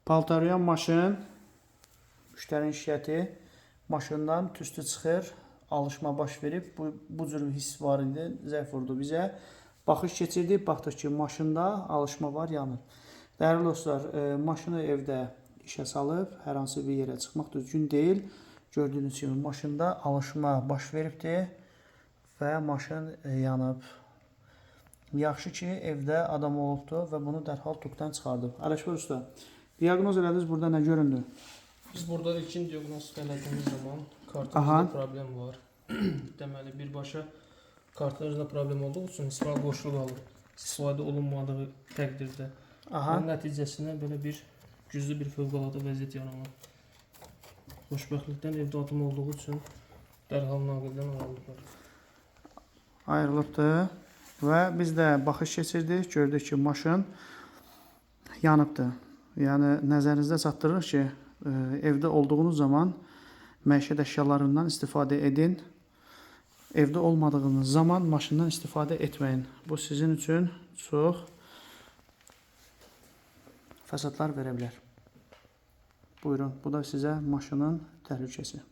Paltarlayan maşın, müştərinin şikayəti, maşından tüstü çıxır, alışma baş verib, bu cür his var idi, zəif vurdu bizə. Baxış keçirdik, baxdıq ki, maşında alışma var, yanır. Dəyərli dostlar, maşını evdə işə salıb, hər hansı bir yerə çıxmaq düzgün deyil. Gördüyünüz kimi maşında alışma baş veribdir və maşın yanıb. Yaxşı ki, evdə adam olubdur və bunu dərhal tukdan çıxardıb. Ələkbər usta, diaqnoz elədiniz, burada nə göründü? Biz burada ilkin diaqnostika elədiyimiz zaman kartımızda problem var. Deməli, birbaşa kartlarında problem olduğu üçün ismal boşluq alır. İstifadə olunmadığı təqdirdə. Bunun nəticəsində belə bir güclü bir fövqəladə vəziyyət yaranır. Xoşbəxtlikdən evdə adam olduğu üçün dərhal naqildən ayrılıblar. Ayrılıbdır və biz də baxış keçirdik, gördük ki, maşın yanıbdır. Yəni, nəzərinizdə çatdırırıq ki, evdə olduğunuz zaman məişət əşyalarından istifadə edin. Evdə olmadığınız zaman maşından istifadə etməyin. Bu sizin üçün çox fəsadlar verə bilər. Buyurun, bu da sizə maşının təhlükəsi.